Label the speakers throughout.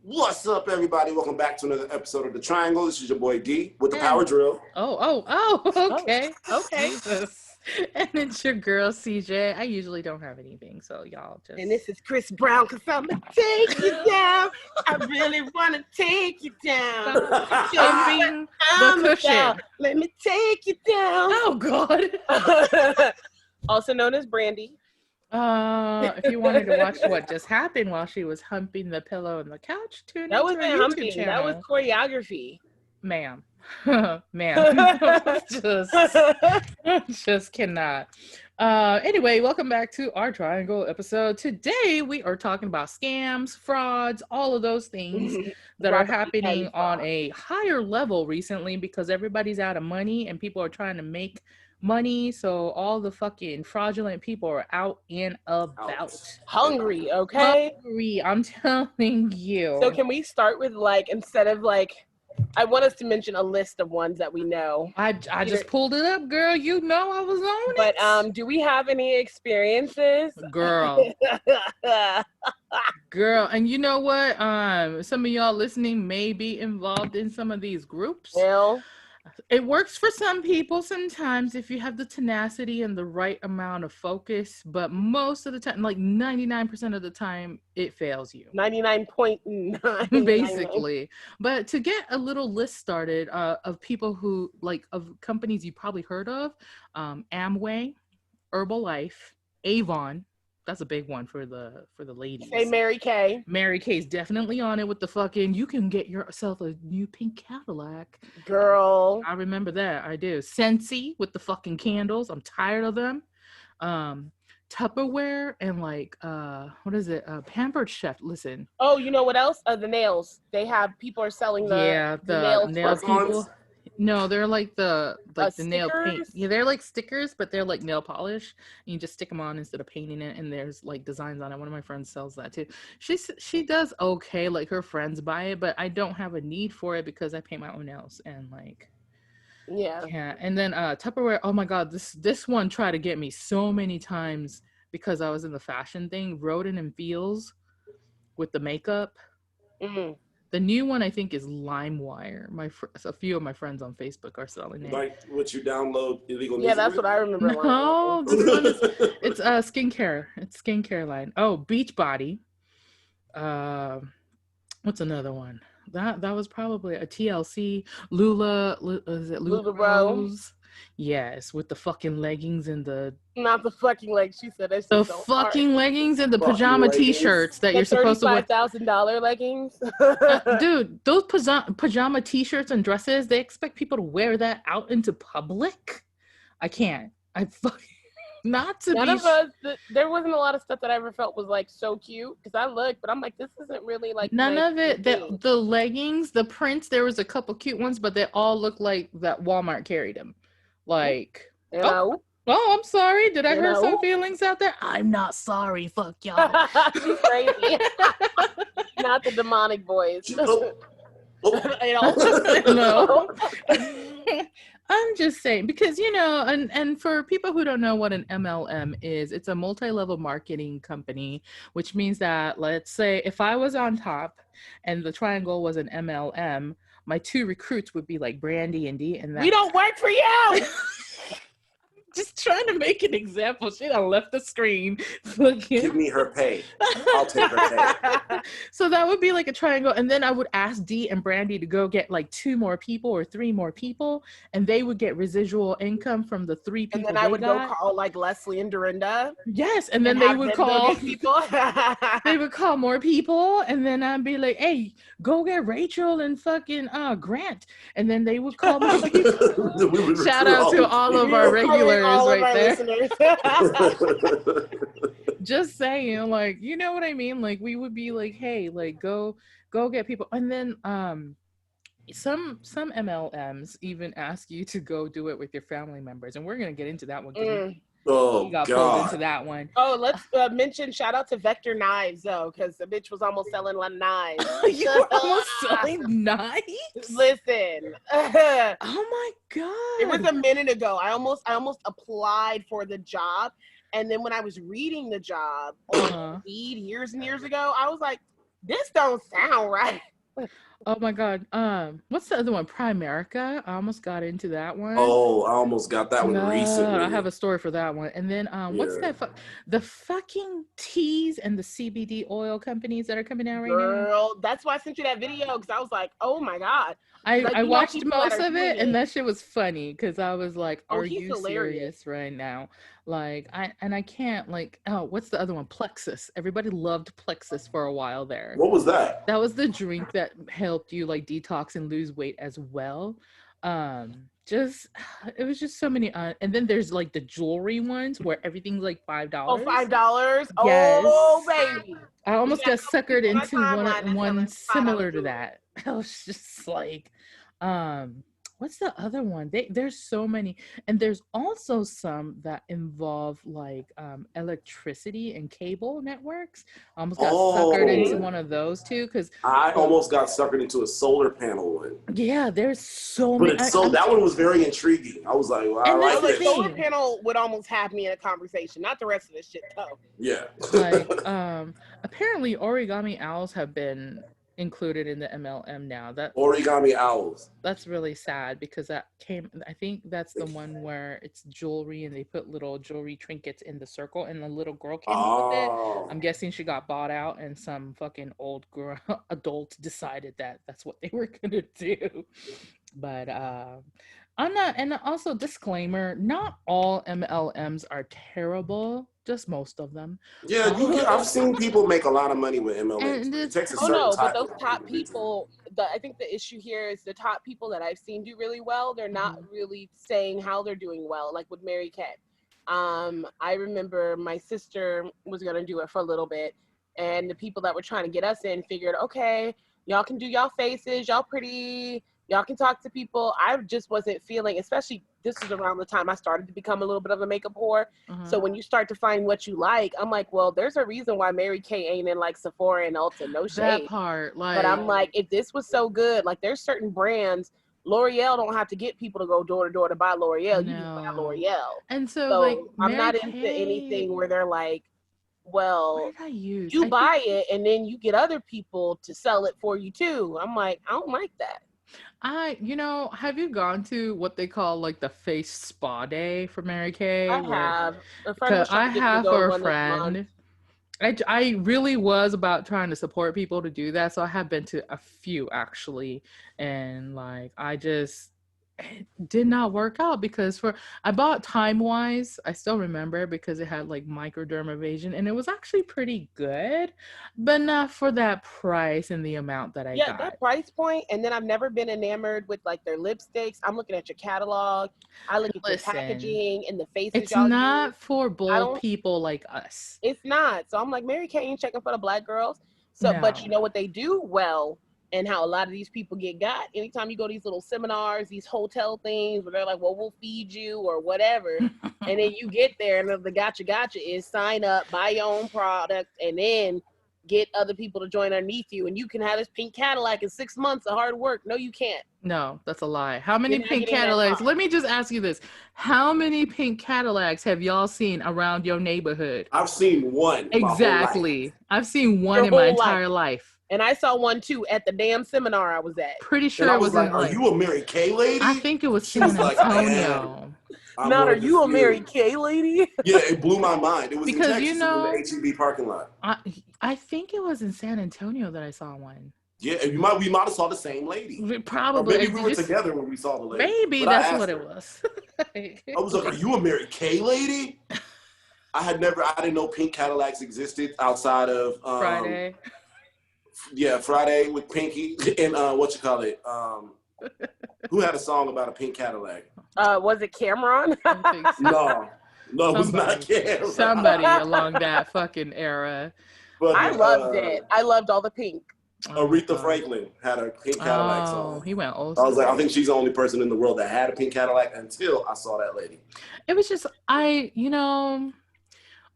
Speaker 1: What's up, everybody? Welcome back to another episode of The Triangle. This is your boy D with the power drill.
Speaker 2: Okay. And it's your girl CJ. I usually don't have anything, so y'all just.
Speaker 3: And this is Chris Brown, because I'm going to take you down. I really want to take you down.
Speaker 2: Jumping the cushion.
Speaker 3: Down. Let me take you down.
Speaker 2: Oh, God.
Speaker 3: Also known as Brandy.
Speaker 2: If you wanted to watch what just happened while she was humping the pillow and the couch, tune
Speaker 3: that was
Speaker 2: into our
Speaker 3: humping.
Speaker 2: YouTube channel.
Speaker 3: That was choreography.
Speaker 2: Ma'am. just cannot. Anyway, welcome back to our Triangle episode. Today we are talking about scams, frauds, all of those things that are happening on a higher level recently because everybody's out of money and people are trying to make money, so all the fucking fraudulent people are out and about.
Speaker 3: Hungry, okay?
Speaker 2: Hungry, I'm telling you.
Speaker 3: So can we start with instead of I want us to mention a list of ones that we know.
Speaker 2: I just pulled it up, girl. You know I was on it.
Speaker 3: But do we have any experiences?
Speaker 2: Girl. Girl, and you know what? Some of y'all listening may be involved in some of these groups.
Speaker 3: Well,
Speaker 2: it works for some people sometimes if you have the tenacity and the right amount of focus, but most of the time, 99% of the time, it fails you.
Speaker 3: 99.9
Speaker 2: basically. But to get a little list started of people who, of companies you probably heard of, Amway, Herbalife, Avon. That's a big one for the ladies.
Speaker 3: Hey, Mary Kay.
Speaker 2: Mary Kay's definitely on it with the fucking, you can get yourself a new pink Cadillac.
Speaker 3: Girl.
Speaker 2: I remember that. I do. Scentsy with the fucking candles. I'm tired of them. Tupperware and what is it? Pampered Chef. Listen.
Speaker 3: Oh, you know what else? The nails. People are selling the
Speaker 2: nail people. No, they're the nail paint. Yeah, they're like stickers, but they're like nail polish. And you just stick them on instead of painting it, and there's designs on it. One of my friends sells that too. She does okay. Her friends buy it, but I don't have a need for it because I paint my own nails and yeah. And then Tupperware. Oh my God, this one tried to get me so many times because I was in the fashion thing. Roden and Fields with the makeup.
Speaker 3: Mm-hmm.
Speaker 2: The new one, I think, is LimeWire. A few of my friends on Facebook are selling it.
Speaker 1: Like what you download illegal music.
Speaker 3: Yeah, that's what I remember.
Speaker 2: No, this one it's skincare. It's skincare line. Oh, Beachbody. What's another one? That was probably a TLC. Is it Lula Rose? Yes, with the fucking leggings and
Speaker 3: not the fucking legs. She said it's
Speaker 2: the fucking leggings and the pajama t-shirts that you're supposed to wear.
Speaker 3: $35,000 leggings.
Speaker 2: Dude, those pajama t-shirts and dresses, they expect people to wear that out into public. I can't. None
Speaker 3: of us. There wasn't a lot of stuff that I ever felt was so cute because I looked, but I'm this isn't really
Speaker 2: none of it. The leggings, the prints, there was a couple cute ones, but they all look like that Walmart carried them. Oh, I'm sorry. Did I hurt some feelings out there? I'm not sorry. Fuck y'all.
Speaker 3: She's crazy. Not the demonic voice.
Speaker 2: No. I'm just saying because and for people who don't know what an MLM is, it's a multi-level marketing company, which means that, let's say if I was on top and the Triangle was an MLM, my two recruits would be Brandy and D, and
Speaker 3: we don't work for you.
Speaker 2: Just trying to make an example. She done left the screen.
Speaker 1: Give me her pay. I'll take her pay.
Speaker 2: So that would be a triangle. And then I would ask Dee and Brandy to go get 2 more people or 3 more people. And they would get residual income from the 3 people.
Speaker 3: And then I would go call Leslie and Dorinda.
Speaker 2: Yes. And then they would call people. They would call more people. And then I'd be like, hey, go get Rachel and fucking Grant. And then they would call more people. Shout out to all of our regulars. Right there. Just saying, you know what I mean? We would be hey, go get people. And then some MLMs even ask you to go do it with your family members, and we're gonna get into that one.
Speaker 1: Oh, got pulled
Speaker 2: into that one.
Speaker 3: Oh, let's mention shout out to Vector Knives though, because the bitch was almost selling knives.
Speaker 2: You were almost selling knives?
Speaker 3: Listen.
Speaker 2: Oh my God.
Speaker 3: It was a minute ago. I almost applied for the job, and then when I was reading the job on Indeed years and years ago, I was like, This don't sound right.
Speaker 2: Oh my God. What's the other one? Primerica. I almost got into that one.
Speaker 1: Oh, I almost got that one
Speaker 2: God,
Speaker 1: recently.
Speaker 2: I have a story for that one. And then what's
Speaker 1: Yeah.
Speaker 2: that? The fucking teas and the CBD oil companies that are coming out right now.
Speaker 3: Girl, that's why I sent you that video, because I was like, oh my God.
Speaker 2: I
Speaker 3: you know
Speaker 2: watched
Speaker 3: people that
Speaker 2: most
Speaker 3: are
Speaker 2: of
Speaker 3: doing
Speaker 2: it, and that shit was funny because I was like,
Speaker 3: Oh,
Speaker 2: "Are
Speaker 3: he's
Speaker 2: you
Speaker 3: hilarious.
Speaker 2: serious right now?" Like, I can't like. Oh, what's the other one? Plexus. Everybody loved Plexus for a while there.
Speaker 1: What was that?
Speaker 2: That was the drink that helped you like detox and lose weight as well. Just it was just so many. And then there's like the jewelry ones where everything's like
Speaker 3: Oh,
Speaker 2: $5.
Speaker 3: $5?
Speaker 2: Yes.
Speaker 3: Oh, baby.
Speaker 2: I almost
Speaker 3: got
Speaker 2: got suckered
Speaker 3: people on my
Speaker 2: into
Speaker 3: timeline that
Speaker 2: one
Speaker 3: selling $5
Speaker 2: similar to
Speaker 3: jewelry.
Speaker 2: that. I was just like, what's the other one? There's so many, and there's also some that involve like electricity and cable networks. I almost got suckered into one of those too, because
Speaker 1: I almost got suckered into a solar panel one.
Speaker 2: yeah, there's so
Speaker 1: But
Speaker 2: many.
Speaker 1: that one was very intriguing. I was like, well, I
Speaker 2: And
Speaker 1: like
Speaker 2: that's
Speaker 1: this.
Speaker 2: the
Speaker 3: Solar
Speaker 2: thing.
Speaker 3: panel would almost have me in a conversation, not the rest of this shit though.
Speaker 1: Yeah.
Speaker 2: Like apparently Origami Owls have been included in the MLM now.
Speaker 1: Origami Owls.
Speaker 2: That's really sad because I think that's the one where it's jewelry and they put little jewelry trinkets in the circle and the little girl came up with it. I'm guessing she got bought out and some fucking old girl adult decided that that's what they were gonna do. But I'm not, and also disclaimer, not all MLMs are terrible, just most of them.
Speaker 1: Yeah, I've seen people make a lot of money with MLMs.
Speaker 2: And
Speaker 1: It takes a
Speaker 3: Oh
Speaker 1: certain
Speaker 3: no, but
Speaker 1: type
Speaker 3: those
Speaker 1: of
Speaker 3: top
Speaker 1: individual.
Speaker 3: people, I think the issue here is the top people that I've seen do really well, they're not really saying how they're doing well, like with Mary Kay. I remember my sister was gonna do it for a little bit, and the people that were trying to get us in figured, okay, y'all can do y'all faces, y'all pretty, y'all can talk to people. I just wasn't feeling, especially this is around the time I started to become a little bit of a makeup whore. So when you start to find what you like, I'm like, well, there's a reason why Mary Kay ain't in like Sephora and Ulta, no shade.
Speaker 2: That part, like,
Speaker 3: but I'm like, if this was so good, like there's certain brands, L'Oreal don't have to get people to go door to door to buy L'Oreal. You just buy L'Oreal.
Speaker 2: And so like,
Speaker 3: I'm not
Speaker 2: Mary
Speaker 3: into
Speaker 2: Kay,
Speaker 3: anything where they're like, well,
Speaker 2: what did I use?
Speaker 3: you buy it and then you get other people to sell it for you too. I'm like, I don't like that.
Speaker 2: Have you gone to what they call like the face spa day for Mary Kay?
Speaker 3: I have. A friend was
Speaker 2: I
Speaker 3: trying to get me to
Speaker 2: have
Speaker 3: go
Speaker 2: for a
Speaker 3: one this month.
Speaker 2: friend. I really was about trying to support people to do that, so I have been to a few actually, and like it did not work out because I bought Time Wise. I still remember because it had like microdermabrasion and it was actually pretty good, but not for that price and the amount that I got.
Speaker 3: That price point, and then I've never been enamored with like their lipsticks. I'm looking at your catalog. I look at your packaging and the faces.
Speaker 2: It's not for bold people like us.
Speaker 3: It's not. So I'm like, Mary Kay ain't checking for the black girls. So,
Speaker 2: No.
Speaker 3: But you know what they do well, and how a lot of these people get got. Anytime you go to these little seminars, these hotel things where they're like, well, we'll feed you or whatever. And then you get there and the gotcha is sign up, buy your own product, and then get other people to join underneath you. And you can have this pink Cadillac in 6 months of hard work. No, you can't.
Speaker 2: No, that's a lie. How many pink Cadillacs? Let me just ask you this. How many pink Cadillacs have y'all seen around your neighborhood?
Speaker 1: I've seen one.
Speaker 2: Exactly. I've seen one in my entire life.
Speaker 3: And I saw one too at the damn seminar I was at.
Speaker 2: Pretty sure it was
Speaker 1: like, are you a Mary Kay lady?
Speaker 2: I think it was San Antonio.
Speaker 3: Not, are you a Mary Kay lady?
Speaker 1: Yeah, it blew my mind. It was
Speaker 2: because,
Speaker 1: in Texas, in the HEB parking lot.
Speaker 2: I think it was in San Antonio that I saw one.
Speaker 1: Yeah, we might have saw the same lady.
Speaker 2: Probably.
Speaker 1: Or maybe we were together when we saw the lady.
Speaker 2: Maybe that's what it was.
Speaker 1: I was like, are you a Mary Kay lady? I didn't know pink Cadillacs existed outside of
Speaker 2: Friday.
Speaker 1: Yeah, Friday with Pinky and who had a song about a pink Cadillac?
Speaker 3: Was it Cameron?
Speaker 1: No, it was not Cameron.
Speaker 2: Somebody along that fucking era.
Speaker 1: But
Speaker 3: I loved it. I loved all the pink.
Speaker 1: Aretha Franklin had a pink Cadillac song.
Speaker 2: He went old.
Speaker 1: I was like, I think she's the only person in the world that had a pink Cadillac until I saw that lady.
Speaker 2: It was just,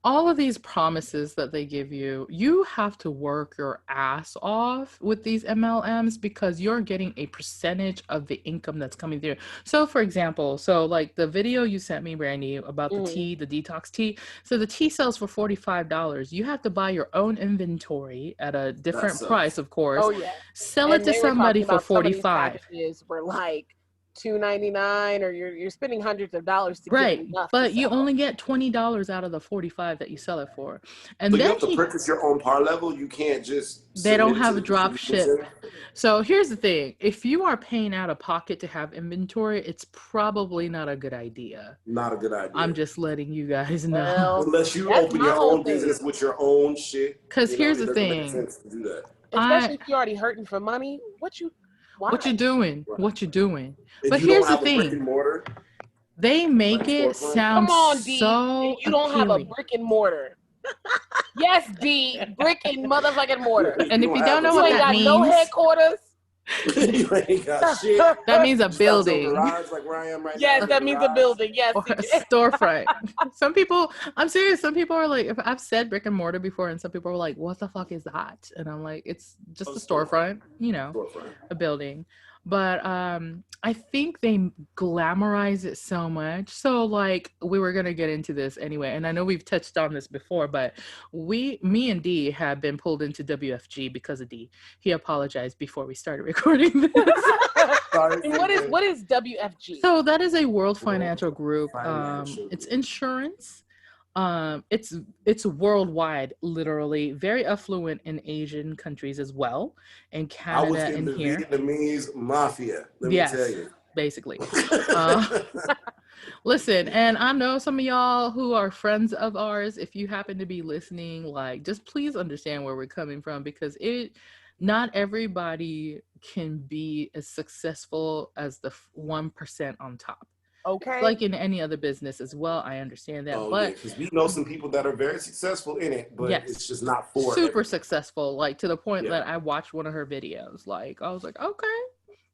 Speaker 2: all of these promises that they give you, you have to work your ass off with these MLMs because you're getting a percentage of the income that's coming through. So for example, so like the video you sent me, Brandy, about the tea, the detox tea. So the tea sells for $45. You have to buy your own inventory at a different price, of course.
Speaker 3: Oh yeah.
Speaker 2: Sell it to somebody for $45.
Speaker 3: Packages were like $2.99, or you're spending hundreds of dollars to
Speaker 2: right,
Speaker 3: get enough,
Speaker 2: but you only get $20 out of the $45 that you sell it for, and
Speaker 1: so
Speaker 2: then
Speaker 1: you have to purchase your own par level. You can't just.
Speaker 2: They don't have a drop ship. So here's the thing: if you are paying out of pocket to have inventory, it's probably not a good idea.
Speaker 1: Not a good idea.
Speaker 2: I'm just letting you guys know.
Speaker 3: Well,
Speaker 1: unless you open your own business with your own shit.
Speaker 2: Because here's the thing:
Speaker 1: make sense to do that.
Speaker 3: Especially if you're already hurting for money, what you doing?
Speaker 1: Right.
Speaker 2: What you doing?
Speaker 1: If
Speaker 2: but
Speaker 1: you
Speaker 2: here's
Speaker 1: don't
Speaker 2: the
Speaker 1: have a brick
Speaker 2: thing:
Speaker 1: and mortar,
Speaker 2: they make it sound
Speaker 3: Come on, D.
Speaker 2: so
Speaker 3: You don't have a
Speaker 2: appealing.
Speaker 3: brick and mortar. Yes, D. Brick and motherfucking mortar.
Speaker 2: And if you don't know
Speaker 3: You
Speaker 2: what
Speaker 3: ain't
Speaker 2: that
Speaker 3: got
Speaker 2: means,
Speaker 3: no headquarters.
Speaker 1: you ain't got shit.
Speaker 2: that means a
Speaker 1: Just got some
Speaker 2: building.
Speaker 1: garage like where I am right
Speaker 3: Yes,
Speaker 1: now,
Speaker 3: that means a
Speaker 1: garage.
Speaker 3: building. Yes.
Speaker 2: Or a storefront. Some people, I'm serious. Some people are like, if I've said brick and mortar before, and some people are like, "What the fuck is that?" And I'm like, "It's just a storefront, you know, a building." But I think they glamorize it so much. So like, we were gonna get into this anyway, and I know we've touched on this before, but me and D have been pulled into WFG because of D. He apologized before we started recording this.
Speaker 3: And what is WFG?
Speaker 2: So that is a World Financial Group. It's insurance. It's worldwide, literally, very affluent in Asian countries as well, and Canada.
Speaker 1: I was in the Vietnamese mafia. Let me tell you.
Speaker 2: Basically. Listen, and I know some of y'all who are friends of ours, if you happen to be listening, like, just please understand where we're coming from, because not everybody can be as successful as the 1% on top.
Speaker 3: Okay.
Speaker 2: Like in any other business as well, I understand that. But
Speaker 1: because we know some people that are very successful in it, but it's just not for
Speaker 2: super successful, like to the point that I watched one of her videos. Like, I was like, okay,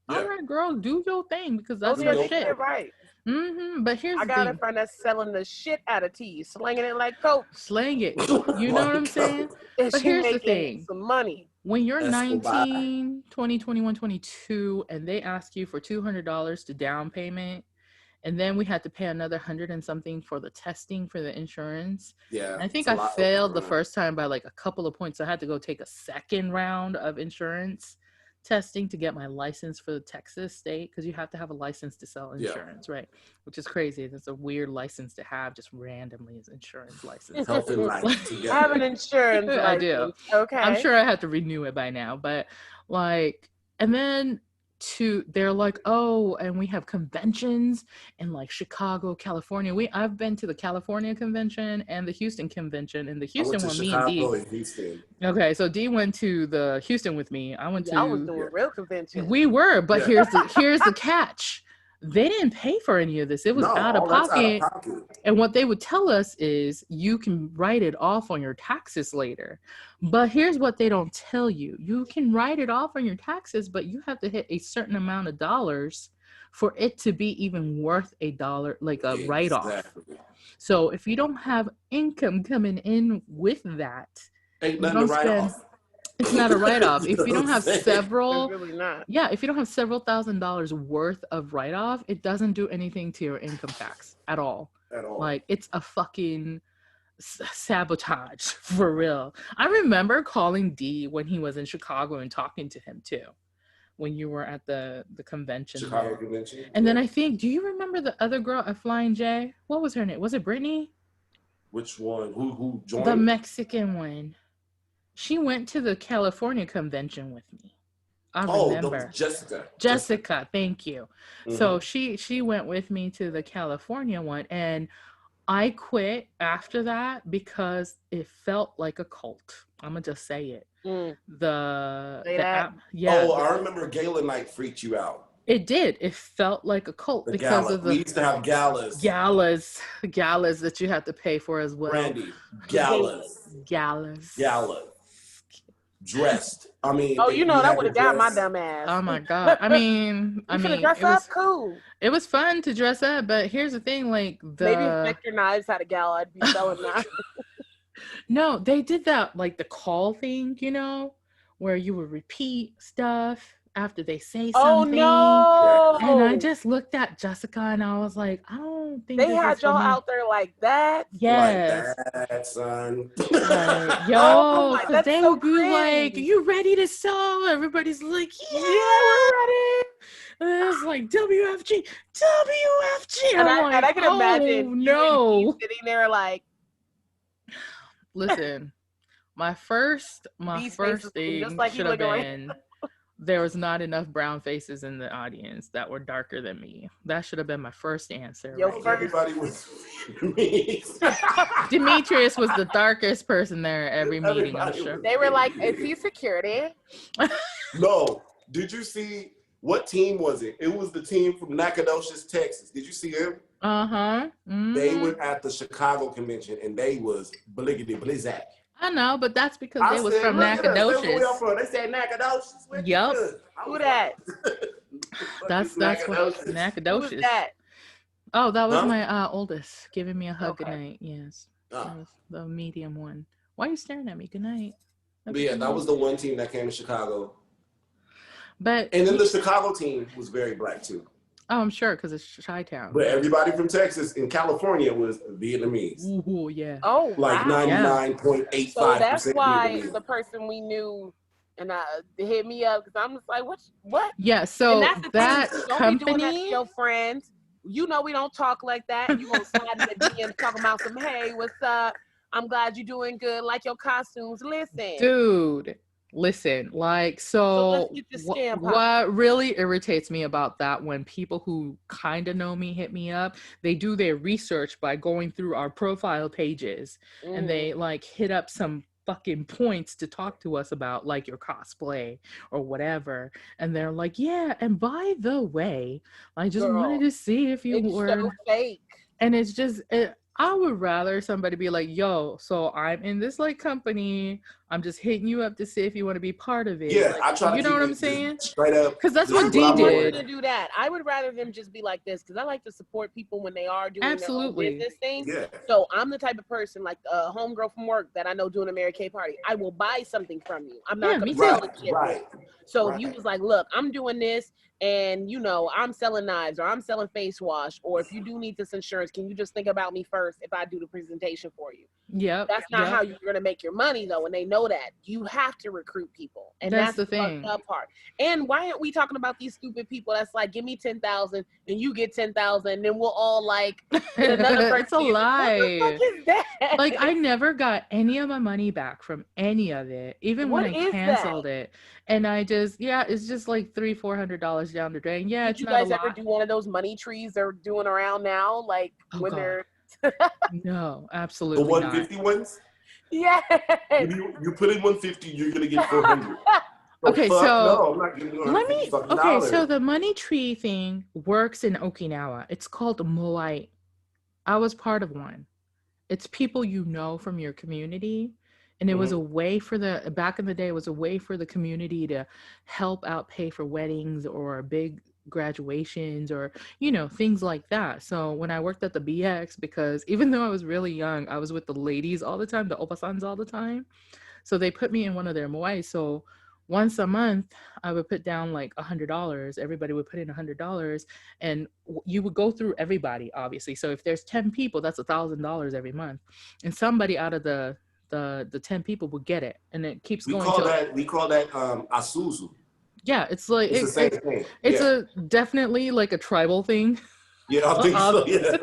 Speaker 2: all right, girl, do your thing, because that's your shit.
Speaker 3: Right.
Speaker 2: But here's the thing.
Speaker 3: I got a friend that's selling the shit out of teas, slinging it like coke.
Speaker 2: Slang it. You know what I'm saying? But here's the thing.
Speaker 3: Some money.
Speaker 2: When you're 19, 20, 21, 22, and they ask you for $200 to down payment, and then we had to pay another 100 and something for the testing for the insurance. Yeah. And I think I failed the first time by like a couple of points. So I had to go take a second round of insurance testing to get my license for the Texas state, because you have to have a license to sell insurance, right? Which is crazy. That's a weird license to have just randomly as insurance license.
Speaker 1: Health and life
Speaker 3: I have an insurance license.
Speaker 2: I do.
Speaker 3: Okay.
Speaker 2: I'm sure I have to renew it by now, but like, and then they're like, oh, and we have conventions in like Chicago, California. I've been to the California convention and the Heuston convention, and the Houston one, me and D. Okay, so D went to the Houston with me. I was doing
Speaker 3: a real convention.
Speaker 2: We were, but here's the catch. They didn't pay for any of this. It was out of pocket. And what they would tell us is you can write it off on your taxes later. But here's what they don't tell you. You can write it off on your taxes, but you have to hit a certain amount of dollars for it to be even worth $1, like a write-off. So if you don't have income coming in with that,
Speaker 1: ain't nothing to write off.
Speaker 2: It's not a write-off. If you don't have several,
Speaker 3: really not.
Speaker 2: Yeah, if you don't have several $1,000s worth of write-off, it doesn't do anything to your income tax at all. Like, it's a fucking sabotage for real. I remember calling D when he was in Chicago and talking to him too, when you were at the convention.
Speaker 1: Chicago convention.
Speaker 2: And then I think, do you remember the other girl at Flying J? What was her name? Was it Brittany?
Speaker 1: Which one? Who joined?
Speaker 2: The Mexican one. She went to the California convention with me. I remember. Jessica, thank you. Mm-hmm. So she went with me to the California one, and I quit after that because it felt like a cult. I'm gonna just say it. The app, yeah.
Speaker 1: Oh, I remember Gala Night freaked you out.
Speaker 2: It did. It felt like a cult because of the.
Speaker 1: We used to have galas
Speaker 2: that you had to pay for as well.
Speaker 1: Brandy, galas. Dressed. I mean,
Speaker 3: oh, you know, that would have got my dumb ass.
Speaker 2: Oh my god. I mean,
Speaker 3: dress up, cool.
Speaker 2: It was fun to dress up, but here's the thing, like
Speaker 3: maybe if Victor Knives had a gala, I'd be selling that.
Speaker 2: No, they did that like the call thing, you know, where you would repeat stuff after they say
Speaker 3: Oh
Speaker 2: something.
Speaker 3: no!
Speaker 2: And I just looked at Jessica and I was like, I don't think
Speaker 3: They
Speaker 2: this
Speaker 3: had
Speaker 2: is for
Speaker 3: y'all
Speaker 2: me.
Speaker 3: out there like that.
Speaker 2: Yes.
Speaker 1: Like that, son.
Speaker 2: Like,
Speaker 3: Oh
Speaker 2: yo,
Speaker 3: my,
Speaker 2: because
Speaker 3: that's
Speaker 2: they
Speaker 3: so
Speaker 2: would be like,
Speaker 3: cringe.
Speaker 2: you ready to sew? Everybody's like,
Speaker 3: Yeah,
Speaker 2: yeah.
Speaker 3: we're ready.
Speaker 2: And it's like WFG, WFG.
Speaker 3: And
Speaker 2: I'm like,
Speaker 3: I can imagine
Speaker 2: oh
Speaker 3: you
Speaker 2: no.
Speaker 3: and me sitting there like,
Speaker 2: Listen, my first
Speaker 3: these faces
Speaker 2: thing
Speaker 3: just like you
Speaker 2: should have
Speaker 3: looking around.
Speaker 2: been there was not enough brown faces in the audience that were darker than me. That should have been my first answer.
Speaker 3: Yo,
Speaker 2: Right
Speaker 1: Everybody was Vietnamese.
Speaker 2: Demetrius was the darkest person there at every meeting, I'm sure.
Speaker 3: They were like, is he security?
Speaker 1: No. Did you see, what team was it? It was the team from Nacogdoches, Texas. Did you see them?
Speaker 2: Uh-huh. Mm-hmm.
Speaker 1: They were at the Chicago convention and they was bliggity blizzak.
Speaker 2: I know, but that's because they was from Nacogdoches.
Speaker 1: They said Nacogdoches.
Speaker 2: Yep.
Speaker 3: Who that?
Speaker 2: That's what Nacogdoches.
Speaker 3: Who's that?
Speaker 2: Oh, that was my oldest giving me a hug.
Speaker 3: Okay.
Speaker 2: Good night. Yes. That was the medium one. Why are you staring at me? Good night.
Speaker 1: But yeah, that was the one team that came to Chicago.
Speaker 2: And
Speaker 1: then the Chicago team was very black too.
Speaker 2: Oh, I'm sure, because it's Chi-Town.
Speaker 1: But everybody from Texas and California was Vietnamese.
Speaker 2: Ooh, yeah.
Speaker 3: Oh,
Speaker 1: like 99.85%.
Speaker 3: So that's why
Speaker 1: Vietnamese.
Speaker 3: the person we knew and hit me up because I'm just like, what?
Speaker 2: Yeah. So
Speaker 3: and
Speaker 2: that
Speaker 3: don't
Speaker 2: company,
Speaker 3: be doing that to your friends. You know we don't talk like that. You gonna slide in the DM talking about some, hey, what's up? I'm glad you're doing good. Like your costumes. Listen,
Speaker 2: dude. Listen, like, so what really irritates me about that when people who kind of know me hit me up, they do their research by going through our profile pages and they like hit up some fucking points to talk to us about, like your cosplay or whatever. And they're like, yeah, and by the way, I just wanted to see if you were
Speaker 3: so fake.
Speaker 2: And it's just, I would rather somebody be like, yo, so I'm in this like company. I'm just hitting you up to see if you want to be part of it.
Speaker 1: Yeah,
Speaker 2: like,
Speaker 1: I try to,
Speaker 2: you know what I'm saying?
Speaker 1: Straight up.
Speaker 2: Because that's what D did.
Speaker 3: To do that. I would rather them just be like this because I like to support people when they are doing their own business thing. Yeah. So I'm the type of person, like a homegirl from work that I know doing a Mary Kay party. I will buy something from you. I'm not going to sell the shit. Right. So if you was like, look, I'm doing this and, you know, I'm selling knives or I'm selling face wash, or if you do need this insurance, can you just think about me first if I do the presentation for you?
Speaker 2: Yeah.
Speaker 3: That's not how you're going to make your money, though. And they know that. You have to recruit people. And that's the thing. Fucked up part. And why aren't we talking about these stupid people that's like, give me 10,000 and you get 10,000 and then we'll all like,
Speaker 2: it's a lie. What the fuck is that? Like, I never got any of my money back from any of it, even when I canceled it. And I just, it's just like $300-400 down the drain. Yeah,
Speaker 3: did you guys ever do one of those money trees they're doing around now? Like when they're
Speaker 2: no, absolutely
Speaker 1: the 150 ones?
Speaker 3: Yeah.
Speaker 1: You put in 150, you're gonna get 400.
Speaker 2: Okay, so
Speaker 1: no, I'm not getting $150.
Speaker 2: So the money tree thing works in Okinawa. It's called Moai. I was part of one. It's people you know from your community. And it was a way for back in the day, it was a way for the community to help out pay for weddings or big graduations or, you know, things like that. So when I worked at the BX, because even though I was really young, I was with the ladies all the time, the opasans all the time. So they put me in one of their moai. So once a month, I would put down like $100. Everybody would put in $100 and you would go through everybody, obviously. So if there's 10 people, that's $1,000 every month. And somebody out of the 10 people will get it, and it keeps going.
Speaker 1: We call that asuzu.
Speaker 2: Yeah, it's like
Speaker 1: it's the same thing.
Speaker 2: It's a definitely like a tribal thing.
Speaker 1: Yeah, I think so. Yeah.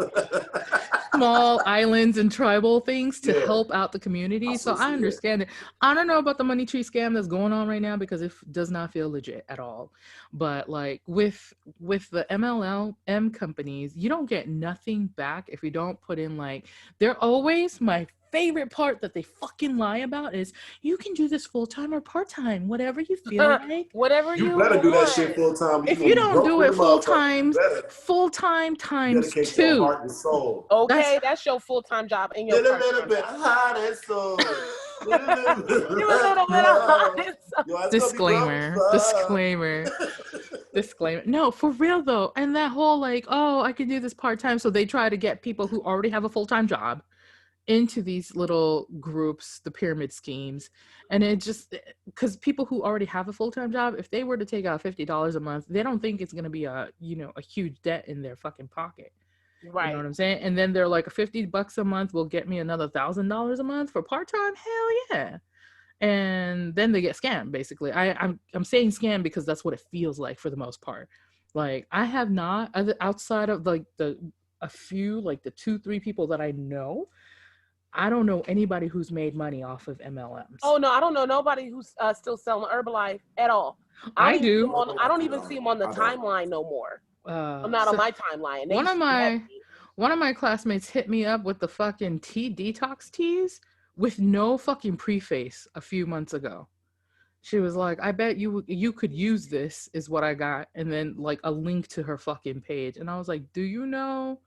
Speaker 2: Small islands and tribal things to help out the community. So I understand it. I don't know about the money tree scam that's going on right now because it does not feel legit at all. But like with the MLM companies, you don't get nothing back if you don't put in like, they're always my favorite part that they fucking lie about is you can do this full-time or part-time, whatever you feel like.
Speaker 3: Whatever you
Speaker 1: better
Speaker 3: want.
Speaker 1: do that shit full-time.
Speaker 2: If you don't do it full-time times
Speaker 1: dedicate
Speaker 2: 2.
Speaker 1: Your heart and soul.
Speaker 3: Okay, that's your full-time job and your
Speaker 1: part-time. A little bit heart and soul.
Speaker 2: Disclaimer. No, for real though. And that whole like, oh, I can do this part-time. So they try to get people who already have a full-time job into these little groups, the pyramid schemes. And it just, because people who already have a full-time job, if they were to take out $50 a month, they don't think it's going to be a huge debt in their fucking pocket.
Speaker 3: Right.
Speaker 2: You know what I'm saying? And then they're like, $50 a month will get me another $1,000 a month for part-time. Hell yeah. And then they get scammed. Basically, I'm saying scam because that's what it feels like for the most part. Like, I have not, outside of like a few, like the 2-3 people that I know, I don't know anybody who's made money off of MLMs.
Speaker 3: Oh no, I don't know nobody who's still selling Herbalife at all.
Speaker 2: I do.
Speaker 3: I don't even see them on the timeline no more. I'm not on my timeline.
Speaker 2: One of my classmates hit me up with the fucking Detox Teas with no fucking preface a few months ago. She was like, I bet you could use this, is what I got. And then like a link to her fucking page. And I was like, do you know,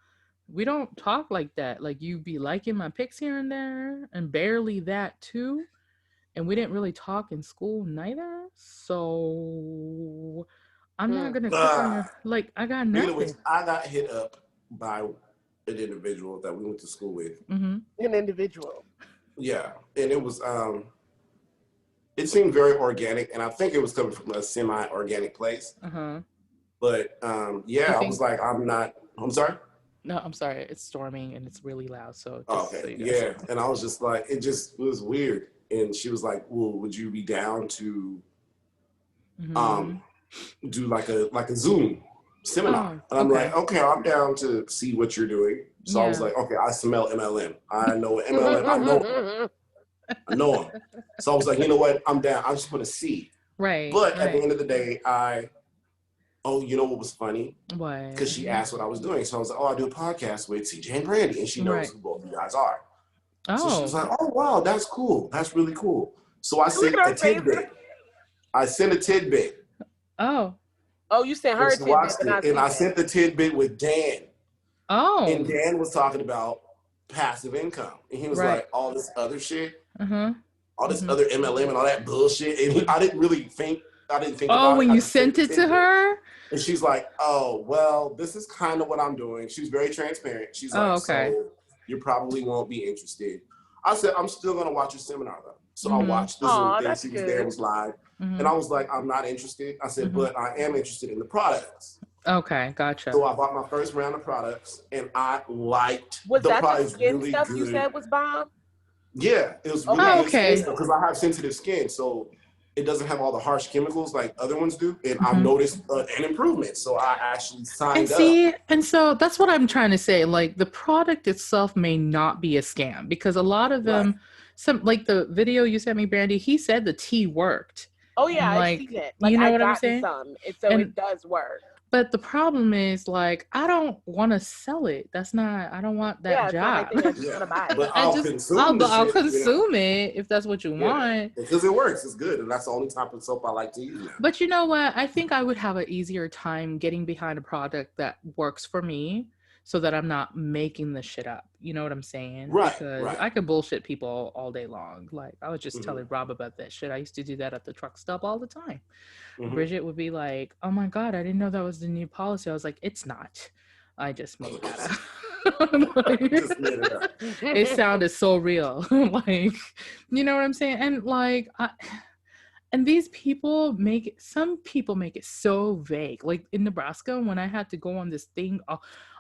Speaker 2: we don't talk like that. Like, you be liking my pics here and there, and barely that too. And we didn't really talk in school neither. So I'm not going to click on your, like, I got nothing.
Speaker 1: I got hit up by an individual that we went to school with.
Speaker 3: An individual.
Speaker 1: Yeah. And it was, it seemed very organic, and I think it was coming from a semi-organic place. But I was like, I'm sorry?
Speaker 2: No, I'm sorry. It's storming and it's really loud. So
Speaker 1: okay. So and I was just like, it was weird. And she was like, well, would you be down to do like a Zoom seminar? And I'm like, okay, I'm down to see what you're doing. So I was like, okay, I smell MLM. I know what MLM, I know him. So I was like, you know what? I'm down. I just want to see.
Speaker 2: Right.
Speaker 1: But at the end of the day, you know what was funny?
Speaker 2: What?
Speaker 1: Because she asked what I was doing. So I was like, I do a podcast with CJ and Brandy. And she knows who both of you guys are. So she was like, oh, wow, that's cool. That's really cool. So I sent a tidbit.
Speaker 3: Oh, you sent her a tidbit.
Speaker 1: And I sent the tidbit with Dan.
Speaker 2: Oh.
Speaker 1: And Dan was talking about passive income. And he was like, all this other shit, all this other MLM and all that bullshit. And I didn't think about it.
Speaker 2: Oh, when you sent it to her?
Speaker 1: And she's like, oh, well, this is kind of what I'm doing. She was very transparent. She's like, so you probably won't be interested. I said, I'm still going to watch your seminar, though. So I watched the Zoom thing. She was there, it was live. And I was like, I'm not interested. I said, but I am interested in the products.
Speaker 2: Okay, gotcha.
Speaker 1: So I bought my first round of products, and I liked
Speaker 3: the products. Was that the skin
Speaker 1: really
Speaker 3: stuff
Speaker 1: good.
Speaker 3: You said was bomb?
Speaker 1: Yeah, it was really good because I have sensitive skin. So it doesn't have all the harsh chemicals like other ones do. And I've noticed an improvement. So I actually signed up.
Speaker 2: And so that's what I'm trying to say. Like, the product itself may not be a scam because a lot of them, some like the video you sent me, Brandy, he said the tea worked.
Speaker 3: Oh, yeah, I've seen it.
Speaker 2: Like, you know what I'm saying?
Speaker 3: It does work.
Speaker 2: But the problem is, like, I don't want to sell it. I don't want that job.
Speaker 1: But I'll consume
Speaker 2: it if that's what you want.
Speaker 1: Because it works. It's good. And that's the only type of soap I like to use now.
Speaker 2: But you know what? I think I would have an easier time getting behind a product that works for me so that I'm not making the shit up. You know what I'm saying?
Speaker 1: Right.
Speaker 2: Because I could bullshit people all day long. Like, I was just telling Rob about that shit. I used to do that at the truck stop all the time. Bridget would be like, oh my God, I didn't know that was the new policy. I was like, it's not. I just made that up. It sounded so real. Like, you know what I'm saying? And like, and these people some people make it so vague. Like in Nebraska, when I had to go on this thing,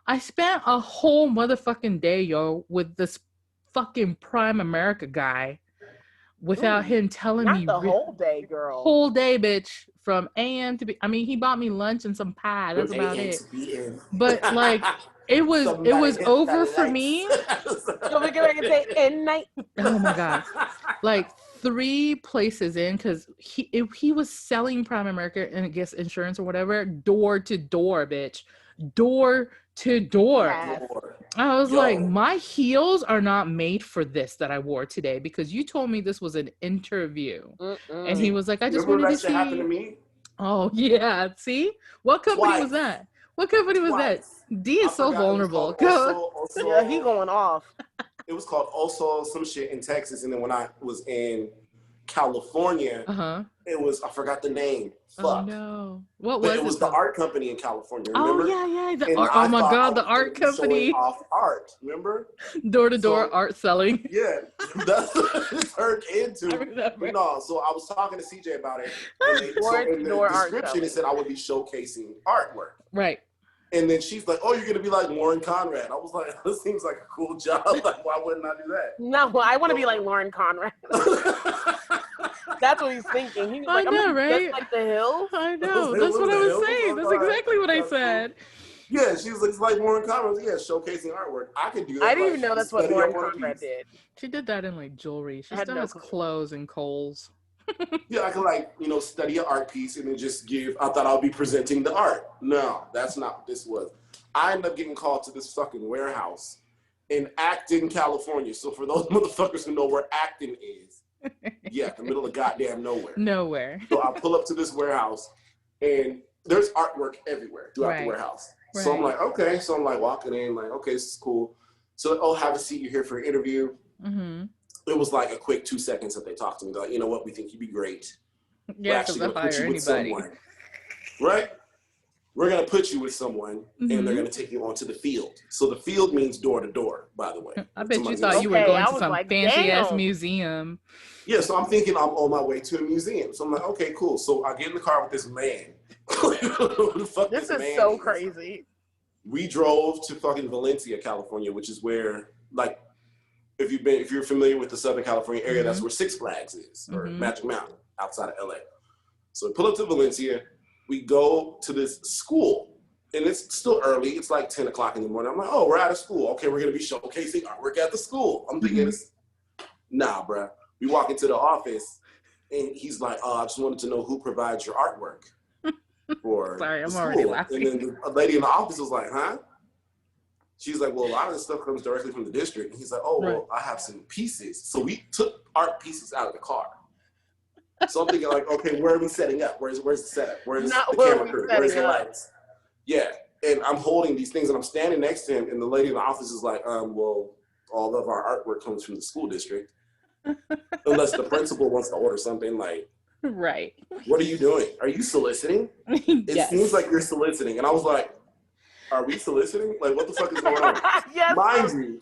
Speaker 2: I spent a whole motherfucking day, with this fucking Prime America guy without him telling me.
Speaker 3: Not the whole day, girl.
Speaker 2: Whole day, bitch. From AM to he bought me lunch and some pie. That's about it. But like, it was over for me.
Speaker 3: You'll make it back and say "end night."
Speaker 2: Oh my God! Like 3 places in, because he was selling Prime America and I guess insurance or whatever, door to door, bitch, door to door.
Speaker 3: Yes.
Speaker 2: I was like, my heels are not made for this that I wore today because you told me this was an interview. And he was like, I just wanted to see.
Speaker 1: Happened to me?
Speaker 2: Oh yeah. See? What company was that? What company was that? D is so vulnerable.
Speaker 3: Yeah, he going off.
Speaker 1: It was called also some shit in Texas. And then when I was in California. It was, I forgot the name. Fuck.
Speaker 2: Oh no. What was it?
Speaker 1: It was the art company in California,
Speaker 2: remember? Oh yeah, yeah. Oh my god, the art company.
Speaker 1: Off art, remember?
Speaker 2: Door-to-door art selling.
Speaker 1: Yeah, that's what it turned into. No, so I was talking to CJ about it. In the description, it said I would be showcasing artwork.
Speaker 2: Right.
Speaker 1: And then she's like, "Oh, you're gonna be like Lauren Conrad." I was like, "This seems like a cool job. Like, why wouldn't I do that?"
Speaker 3: No, well, I want to be like Lauren Conrad. That's what he's thinking. He was like,
Speaker 2: I know, right?
Speaker 3: Just like the Hill.
Speaker 2: I know. That's what I was saying. That's exactly what I said.
Speaker 1: Yeah, she was like, it's like Lauren Conrad. Yeah, showcasing artwork. I could do that.
Speaker 3: I didn't even know that's what Lauren Conrad did.
Speaker 2: She did that in like jewelry. She still has clothes and Kohl's.
Speaker 1: Yeah, I could like, study an art piece and then just I thought I'll be presenting the art. No, that's not what this was. I ended up getting called to this fucking warehouse in Acton, California. So for those motherfuckers who know where Acton is, yeah, the middle of goddamn nowhere.
Speaker 2: Nowhere.
Speaker 1: So I pull up to this warehouse and there's artwork everywhere throughout the warehouse. Right. So I'm like, okay. So I'm like walking in, like, okay, this is cool. So, have a seat. You're here for an interview. It was like a quick 2 seconds that they talked to me. They're like, you know what? We think you'd be great.
Speaker 2: Yeah, because they'll hire anybody.
Speaker 1: Right? We're going to put you with someone and they're going to take you onto the field. So the field means door to door, by the way.
Speaker 2: I bet you thought you were going to some fancy ass museum.
Speaker 1: Yeah, so I'm thinking I'm on my way to a museum. So I'm like, okay, cool. So I get in the car with this man.
Speaker 3: This is so crazy.
Speaker 1: We drove to fucking Valencia, California, which is where, like, if you're familiar with the Southern California area, that's where Six Flags is, or Magic Mountain, outside of LA. So we pull up to Valencia, we go to this school, and it's still early. It's like 10 o'clock in the morning. I'm like, oh, we're out of school. Okay, we're gonna be showcasing artwork at the school. I'm thinking, nah, bruh. We walk into the office, and he's like, oh, I just wanted to know who provides your artwork for
Speaker 2: Sorry, I'm
Speaker 1: school.
Speaker 2: already laughing.
Speaker 1: And then a lady in the office was like, huh? She's like, well, a lot of this stuff comes directly from the district. And he's like, oh, well, I have some pieces. So we took art pieces out of the car. So I'm thinking like, okay, where are we setting up? Where's the setup? Where's the camera crew? Where's the lights? Yeah. And I'm holding these things and I'm standing next to him. And the lady in the office is like, well, all of our artwork comes from the school district. Unless the principal wants to order something like,
Speaker 2: right.
Speaker 1: What are you doing? Are you soliciting? It seems like you're soliciting. And I was like, are we soliciting? Like, what the fuck is going on?
Speaker 3: Yes,
Speaker 1: mind you,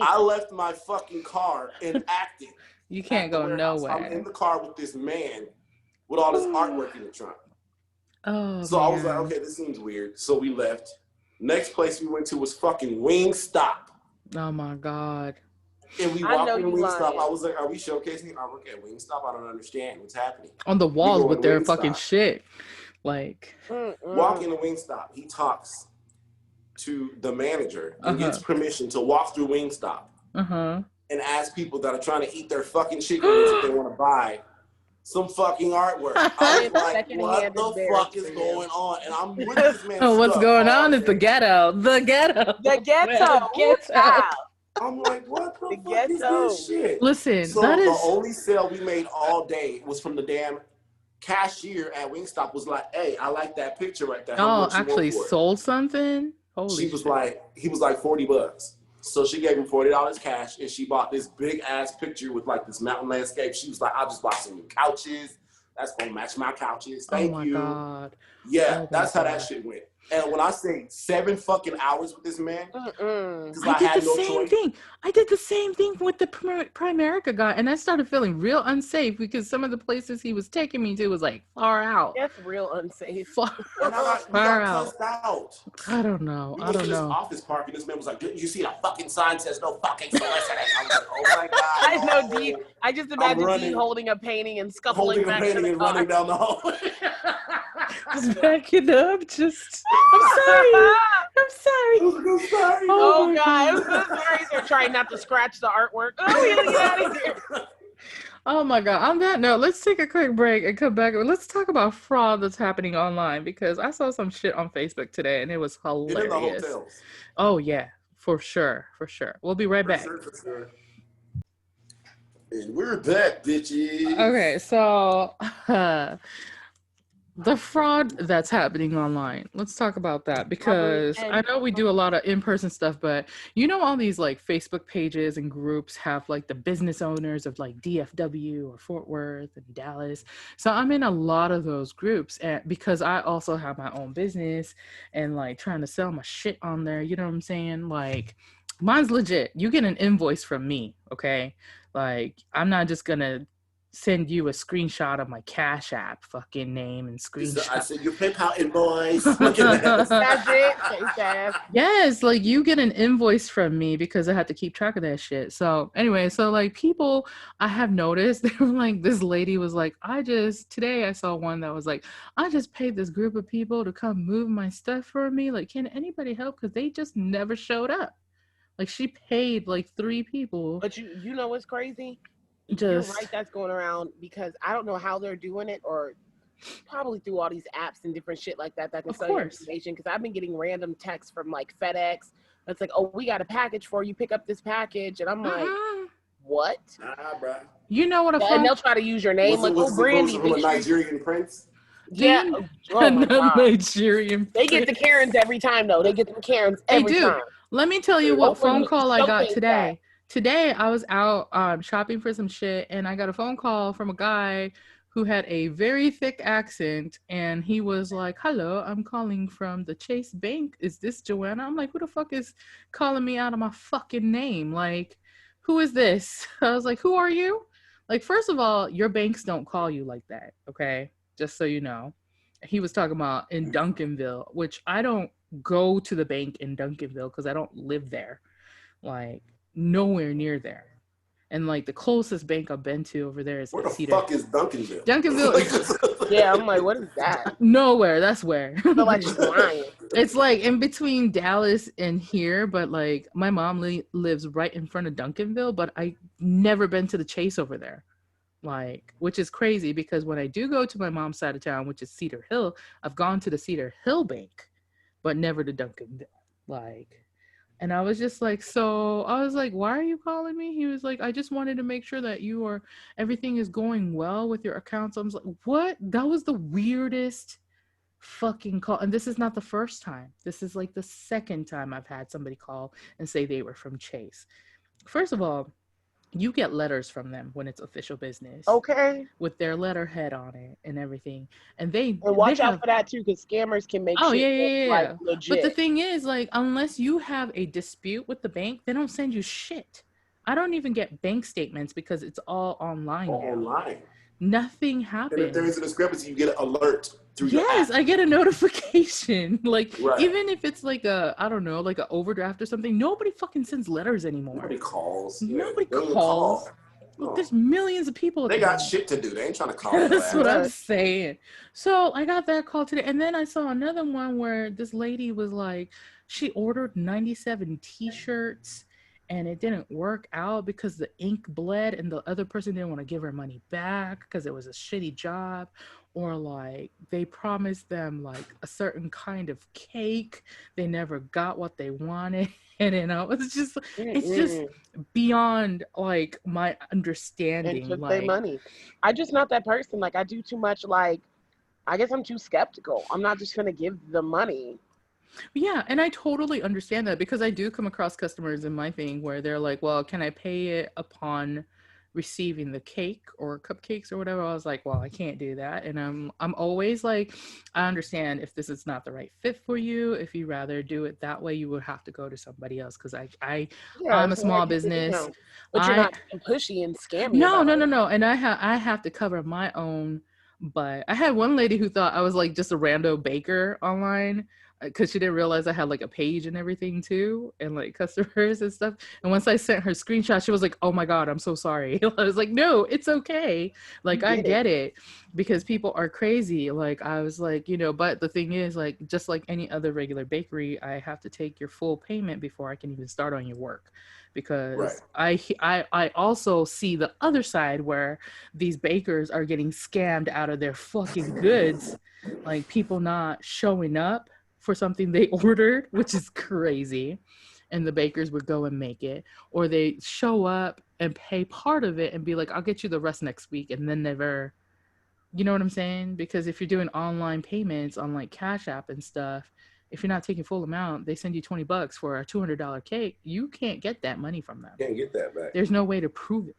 Speaker 1: I left my fucking car in Acton.
Speaker 2: You can't go nowhere.
Speaker 1: I'm in the car with this man with all this artwork in the trunk.
Speaker 2: Oh,
Speaker 1: so I was like, okay, this seems weird. So we left. Next place we went to was fucking Wingstop.
Speaker 2: Oh my God.
Speaker 1: And we walked in Wingstop. I was like, are we showcasing artwork at Wingstop? I don't understand what's happening.
Speaker 2: On the walls with their fucking shit. Like,
Speaker 1: walk into Wingstop. He talks to the manager and gets permission to walk through Wingstop and ask people that are trying to eat their fucking chicken wings if they want to buy some fucking artwork. I was like, what the fuck is going on? And I'm with this man.
Speaker 2: Oh, what's going on is the ghetto. The ghetto.
Speaker 3: The ghetto.
Speaker 1: I'm like, what the fuck is this shit?
Speaker 2: Listen,
Speaker 1: so the only sale we made all day was from the damn cashier at Wingstop was like, hey, I like that picture right there.
Speaker 2: Oh, actually sold something? Holy
Speaker 1: shit. He was like $40. So she gave him $40 cash and she bought this big ass picture with like this mountain landscape. She was like, I just bought some new couches. That's gonna match my couches. Thank you.
Speaker 2: God.
Speaker 1: Yeah, that's how that shit went. And when I say 7 fucking hours with this man,
Speaker 2: I did the same thing. I did the same thing with the Primerica guy, and I started feeling real unsafe because some of the places he was taking me to was like far out.
Speaker 3: That's real unsafe.
Speaker 2: Far out. I don't know.
Speaker 1: We went to this office park, and this man was like, "Didn't you see the fucking sign says no fucking soliciting?" I was like, "Oh my god!"
Speaker 3: I know D. I just imagine D holding a painting and scuffling back to the car.
Speaker 1: Running down the hallway.
Speaker 2: Just backing up, just. I'm sorry.
Speaker 1: I'm sorry.
Speaker 3: Oh God, I'm so sorry. They're trying not to scratch the artwork. Oh, we gotta get out of here.
Speaker 2: Oh my God. On that note, let's take a quick break and come back. Let's talk about fraud that's happening online because I saw some shit on Facebook today and it was hilarious.
Speaker 1: In the hotels.
Speaker 2: Oh yeah, for sure. We'll be right back.
Speaker 1: For sure. And we're back, bitches.
Speaker 2: Okay, so The fraud that's happening online. Let's talk about that, because
Speaker 3: And
Speaker 2: I know we do a lot of in-person stuff, but you know, all these like Facebook pages and groups have like the business owners of like DFW or Fort Worth and Dallas. So I'm in a lot of those groups, and because I also have my own business and like trying to sell my shit on there, you know what I'm saying? Like mine's legit. You get an invoice from me, okay? Like I'm not just gonna send you a screenshot of my Cash App fucking name and screenshot.
Speaker 1: I said your PayPal invoice. Look at that.
Speaker 3: That's it.
Speaker 2: Yes, like you get an invoice from me because I had to keep track of that shit. So anyway, so like people I have noticed, they were like, this lady was like, today I saw one that was like, I just paid this group of people to come move my stuff for me. Like, can anybody help? Because they just never showed up. Like she paid like 3 people.
Speaker 3: But you know what's crazy?
Speaker 2: Just
Speaker 3: You're right, that's going around, because I don't know how they're doing it, or probably through all these apps and different shit like that can sell you information. Because I've been getting random texts from like FedEx that's like, oh, we got a package for you, pick up this package, and I'm like, what?
Speaker 1: Bro.
Speaker 2: You know what?
Speaker 3: And they'll try to use your name, Brandy,
Speaker 1: from a Nigerian prince.
Speaker 3: Yeah. Oh my God.
Speaker 2: Nigerian.
Speaker 3: They get the Karens every time, though. They get the Karens every time.
Speaker 2: Let me tell you what phone call I got today. Today I was out shopping for some shit, and I got a phone call from a guy who had a very thick accent, and he was like, hello, I'm calling from the Chase Bank. Is this Joanna? I'm like, who the fuck is calling me out of my fucking name? Like, who is this? I was like, who are you? Like, first of all, your banks don't call you like that, okay? Just so you know. He was talking about in Duncanville, which I don't go to the bank in Duncanville because I don't live there. Like, nowhere near there. And like the closest bank I've been to over there is
Speaker 1: where the
Speaker 2: Cedar.
Speaker 1: Fuck is Duncanville?
Speaker 2: Duncanville is
Speaker 3: yeah, I'm like, what is that?
Speaker 2: Nowhere. That's where.
Speaker 3: I feel like she's lying.
Speaker 2: It's like in between Dallas and here, but like my mom lives right in front of Duncanville, but I never been to the Chase over there. Like, which is crazy because when I do go to my mom's side of town, which is Cedar Hill, I've gone to the Cedar Hill Bank, but never to Duncanville. Like, and I was just like, so I was like, why are you calling me? He was like, I just wanted to make sure that everything is going well with your accounts. I was like, what? That was the weirdest fucking call. And this is not the first time. This is like the second time I've had somebody call and say they were from Chase. First of all, you get letters from them when it's official business.
Speaker 3: Okay.
Speaker 2: With their letterhead on it and everything. And
Speaker 3: watch out for that too, because scammers can make shit look like legit.
Speaker 2: But the thing is, like, unless you have a dispute with the bank, they don't send you shit. I don't even get bank statements because it's all online now.
Speaker 1: Online.
Speaker 2: Nothing happens.
Speaker 1: And if there is a discrepancy, you get an alert through your app.
Speaker 2: I get a notification. Like, even if it's like I don't know, like an overdraft or something, nobody fucking sends letters anymore.
Speaker 1: Nobody calls.
Speaker 2: Nobody calls. Look, there's millions of people.
Speaker 1: They got shit to do. They ain't trying to call.
Speaker 2: That's what I'm saying. So I got that call today. And then I saw another one where this lady was like, she ordered 97 t-shirts and it didn't work out because the ink bled and the other person didn't want to give her money back because it was a shitty job. Or like they promised them like a certain kind of cake. They never got what they wanted. And it's just beyond like my understanding.
Speaker 3: And like money. I'm just not that person. Like I do too much. Like I guess I'm too skeptical. I'm not just gonna give the money.
Speaker 2: Yeah, and I totally understand that because I do come across customers in my thing where they're like, well, can I pay it upon receiving the cake or cupcakes or whatever? I was like, well, I can't do that. And I'm always like, I understand if this is not the right fit for you. If you rather do it that way, you would have to go to somebody else because I'm a small business.
Speaker 3: But you're not pushy and scammy.
Speaker 2: No. And I have to cover my own. But I had one lady who thought I was like just a rando baker online because she didn't realize I had like a page and everything too and like customers and stuff. And once I sent her screenshot, she was like, oh my God, I'm so sorry. I was like, no, it's okay. Like I get it because people are crazy. Like I was like, but the thing is like, just like any other regular bakery, I have to take your full payment before I can even start on your work. Because I also see the other side where these bakers are getting scammed out of their fucking goods, like people not showing up for something they ordered, which is crazy, and the bakers would go and make it, or they show up and pay part of it and be like, I'll get you the rest next week, and then never You know what I'm saying? Because if you're doing online payments on like Cash App and stuff, if you're not taking full amount, they send you $20 for a $200 cake. You can't get that money from them.
Speaker 1: Can't get that back.
Speaker 2: There's no way to prove it.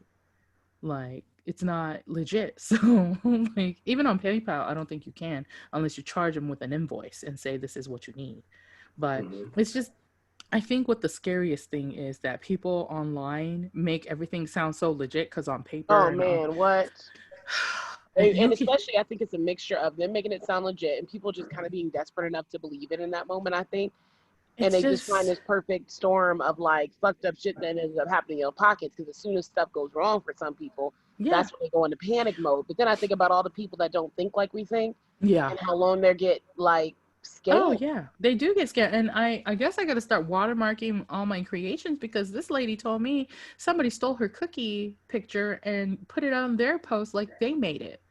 Speaker 2: Like, it's not legit. So, like, even on PayPal, I don't think you can unless you charge them with an invoice and say this is what you need. But it's just, I think what the scariest thing is that people online make everything sound so legit because on paper.
Speaker 3: Oh man, what? And especially, I think it's a mixture of them making it sound legit and people just kind of being desperate enough to believe it in that moment, I think. And they just find this perfect storm of like fucked up shit that ends up happening in your pockets, because as soon as stuff goes wrong for some people, that's when they go into panic mode. But then I think about all the people that don't think like we think, and how long they get like scared.
Speaker 2: Oh yeah, they do get scared. And I guess I got to start watermarking all my creations, because this lady told me somebody stole her cookie picture and put it on their post like they made it.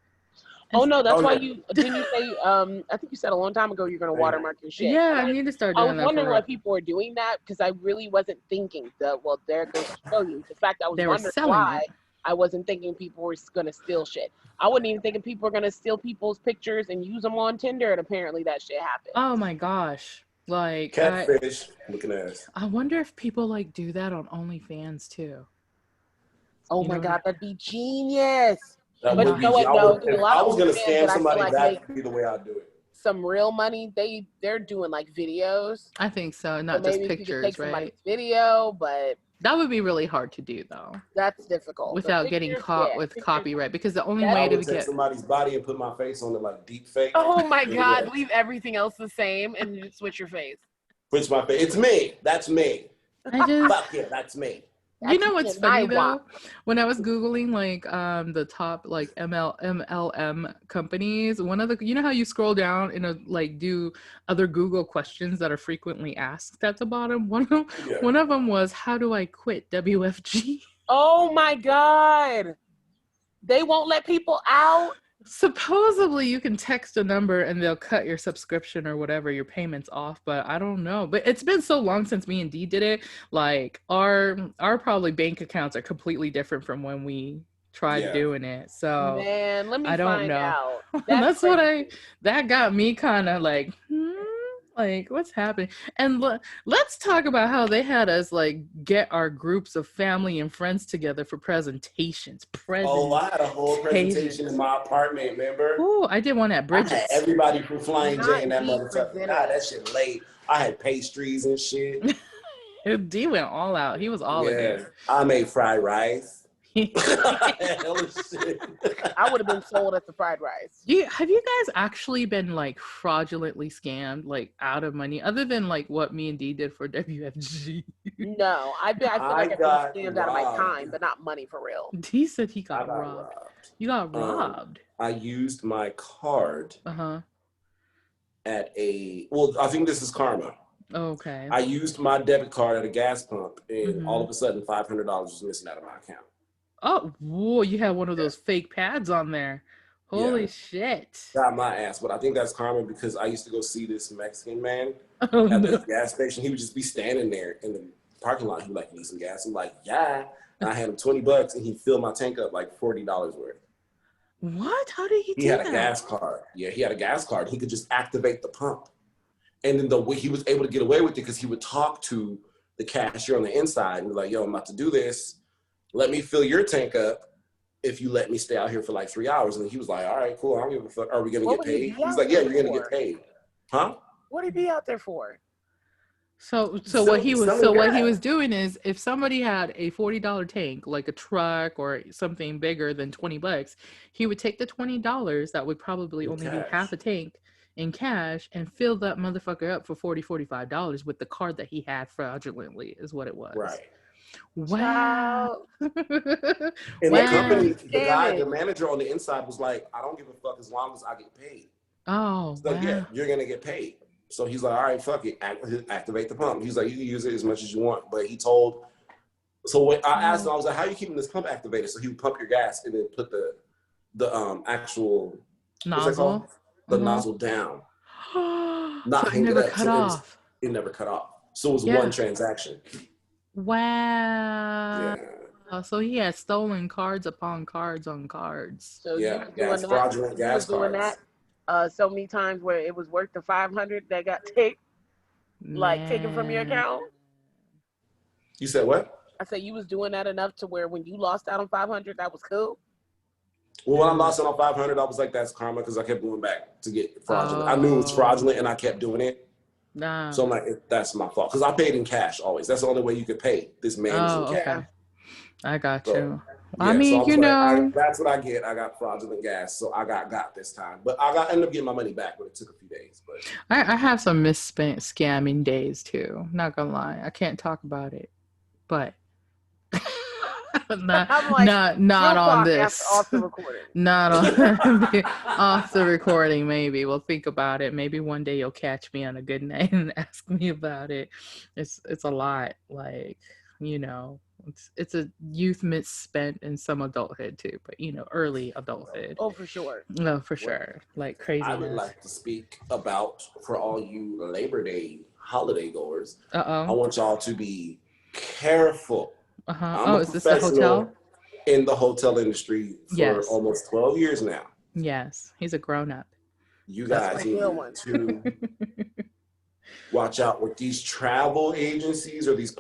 Speaker 3: Oh no, that's why you didn't you say I think you said a long time ago you're gonna watermark your shit.
Speaker 2: Yeah, I need to start doing that.
Speaker 3: I was wondering why people were doing that, because I really wasn't thinking that. Well, there goes to show you the fact I was wondering why I wasn't thinking people were gonna steal shit. I wasn't even thinking people were gonna steal people's pictures and use them on Tinder, and apparently that shit happened.
Speaker 2: Oh my gosh. Like
Speaker 1: catfish looking ass.
Speaker 2: I wonder if people like do that on OnlyFans too.
Speaker 3: Oh my god, that'd be genius.
Speaker 1: But you know what? No, if I was gonna scam somebody, that would be the way I'd do it.
Speaker 3: Some real money. They're doing like videos.
Speaker 2: I think so, not just pictures,
Speaker 3: take somebody's video, but
Speaker 2: that would be really hard to do though.
Speaker 3: That's difficult
Speaker 2: without getting caught with copyright, because the only way to get
Speaker 1: somebody's body and put my face on it like deep fake.
Speaker 3: Oh my god! Leave everything else the same and switch your face.
Speaker 1: Switch my face. It's me. That's me. Fuck yeah, that's me.
Speaker 2: You know what's funny though? When I was Googling like the top like MLM companies, one of the, you know how you scroll down and like do other Google questions that are frequently asked at the bottom? One of them was, how do I quit WFG?
Speaker 3: Oh my god. They won't let people out?
Speaker 2: Supposedly you can text a number and they'll cut your subscription or whatever, your payments off, but I don't know. But it's been so long since me and Dee did it. Like our probably bank accounts are completely different from when we tried doing it. So
Speaker 3: man, let me
Speaker 2: I don't
Speaker 3: find
Speaker 2: know.
Speaker 3: out.
Speaker 2: That's what that got me kind of like, like what's happening? And let's talk about how they had us like get our groups of family and friends together for presentations.
Speaker 1: Oh, I had a whole presentation in my apartment, remember?
Speaker 2: Oh, I did one at Bridget's.
Speaker 1: I had everybody from Flying J and that motherfucker. God, that shit late. I had pastries and shit.
Speaker 2: D went all out. He was all in there.
Speaker 1: I made fried rice.
Speaker 3: I would have been sold at the fried rice.
Speaker 2: Have you guys actually been like fraudulently scammed, like out of money, other than like what me and Dee did for WFG?
Speaker 3: No, I feel like I've been scammed out of my time, but not money for real.
Speaker 2: Dee said he got robbed. You got robbed.
Speaker 1: I used my card at I think this is karma.
Speaker 2: Okay.
Speaker 1: I used my debit card at a gas pump, and all of a sudden $500 was missing out of my account.
Speaker 2: Oh, whoa, you had one of those fake pads on there. Holy shit.
Speaker 1: Got my ass, but I think that's karma, because I used to go see this Mexican man at the gas station. He would just be standing there in the parking lot. He'd be like, "You need some gas?" I'm like, "Yeah." And I had him $20 and he filled my tank up like $40 worth.
Speaker 2: What? How did he do that?
Speaker 1: He had a gas card. Yeah, he had a gas card. He could just activate the pump. And then the way he was able to get away with it, because he would talk to the cashier on the inside and be like, "Yo, I'm about to do this. Let me fill your tank up if you let me stay out here for like 3 hours." And he was like, "All right, cool. I don't give a fuck. Are we going to get paid?" He's like, "Yeah, you're going to get paid." Huh?
Speaker 3: What did he be out there for?
Speaker 2: So what he was doing is, if somebody had a $40 tank, like a truck or something bigger than $20, he would take the $20 that would probably only be half a tank in cash and fill that motherfucker up for $45 with the card that he had fraudulently, is what it was.
Speaker 1: Right.
Speaker 2: Wow.
Speaker 1: And the company, the manager on the inside was like, "I don't give a fuck as long as I get paid."
Speaker 2: Oh,
Speaker 1: so yeah, you're gonna get paid. So he's like, "All right, fuck it, activate the pump." He's like, "You can use it as much as you want," but he told. So when I asked him, I was like, "How are you keeping this pump activated?" So he would pump your gas and then put the actual
Speaker 2: nozzle,
Speaker 1: nozzle down,
Speaker 2: not hang it up. Cut off.
Speaker 1: It never cut off. So it was one transaction.
Speaker 2: Wow.
Speaker 1: Yeah.
Speaker 2: So he had stolen cards upon cards on cards.
Speaker 3: So
Speaker 1: yeah, fraudulent gas cards.
Speaker 3: So many times where it was worth the $500 that got taken from your account.
Speaker 1: You said what?
Speaker 3: I said you was doing that enough to where when you lost out on $500, that was cool.
Speaker 1: Well, when I lost out on $500, I was like, that's karma, because I kept going back to get fraudulent. I knew it was fraudulent, and I kept doing it.
Speaker 2: Nah.
Speaker 1: So I'm like, that's my fault, because I paid in cash always. That's the only way you could pay this man in cash. Okay.
Speaker 2: I got you.
Speaker 1: Yeah,
Speaker 2: I mean,
Speaker 1: that's what I get. I got fraudulent gas, so I got this time. But I ended up getting my money back, but it took a few days. But
Speaker 2: I have some misspent scamming days too. Not gonna lie, I can't talk about it, but not on this.
Speaker 3: Off the recording.
Speaker 2: Not on off the recording. Maybe we'll think about it. Maybe one day you'll catch me on a good night and ask me about it. It's a lot, like, you know. It's a youth misspent in some adulthood too, but you know, early adulthood.
Speaker 3: Oh, for sure.
Speaker 2: No, for sure. Like crazy.
Speaker 1: I would like to speak about, for all you Labor Day holiday goers, I want y'all to be careful. I'm a
Speaker 2: is this the hotel?
Speaker 1: In the hotel industry for almost 12 years now.
Speaker 2: Yes, he's a grown-up.
Speaker 1: You guys need to watch out with these travel agencies or these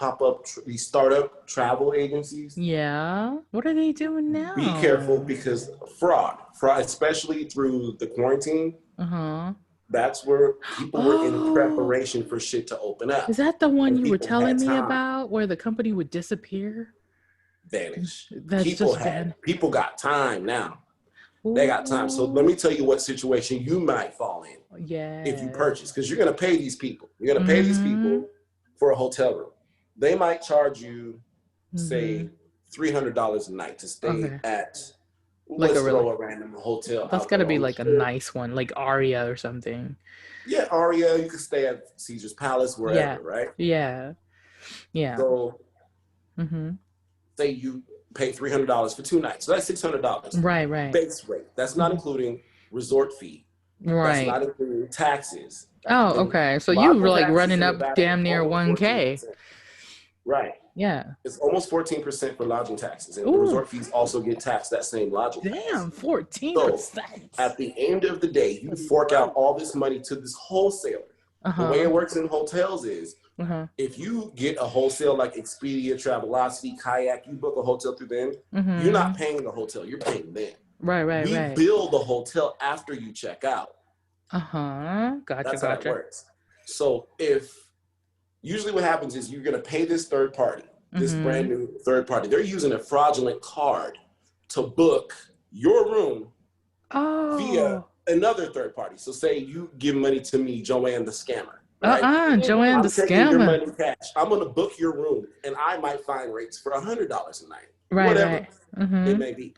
Speaker 1: these startup travel agencies.
Speaker 2: Yeah. What are they doing now?
Speaker 1: Be careful, because fraud, especially through the quarantine. That's where people were in preparation for shit to open up.
Speaker 2: Is that the one you were telling me about, where the company would disappear?
Speaker 1: Vanish.
Speaker 2: That's
Speaker 1: people got time now. Ooh. They got time. So let me tell you what situation you might fall in.
Speaker 2: Yeah.
Speaker 1: If you purchase, because you're gonna pay these people. You're gonna pay these people for a hotel room. They might charge you, say, $300 a night to stay at. Let's throw a random hotel.
Speaker 2: That's gotta be like a nice one, like Aria or something.
Speaker 1: Yeah, Aria. You could stay at Caesar's Palace, wherever, right?
Speaker 2: Yeah. Yeah.
Speaker 1: So, say you pay $300 for 2 nights. So that's $600.
Speaker 2: Right.
Speaker 1: Base rate. That's not including resort fee.
Speaker 2: Right.
Speaker 1: That's not including taxes.
Speaker 2: Oh, okay. So you were like running up damn near 1K.
Speaker 1: 14%. Right.
Speaker 2: Yeah.
Speaker 1: It's almost 14% for lodging taxes. And the resort fees also get taxed that same lodging tax.
Speaker 2: Damn, 14%.
Speaker 1: So at the end of the day, you fork out all this money to this wholesaler. The way it works in hotels is, if you get a wholesale like Expedia, Travelocity, Kayak, you book a hotel through them, you're not paying the hotel, you're paying them.
Speaker 2: Right.
Speaker 1: We bill the hotel after you check out.
Speaker 2: Gotcha.
Speaker 1: That's how it works. So usually what happens is you're going to pay this third party, this brand new third party. They're using a fraudulent card to book your room via another third party. So say you give money to me, Joanne the scammer. Right?
Speaker 2: Joanne the scammer.
Speaker 1: Your money cash. I'm going to book your room, and I might find rates for $100 a night. Whatever it may be.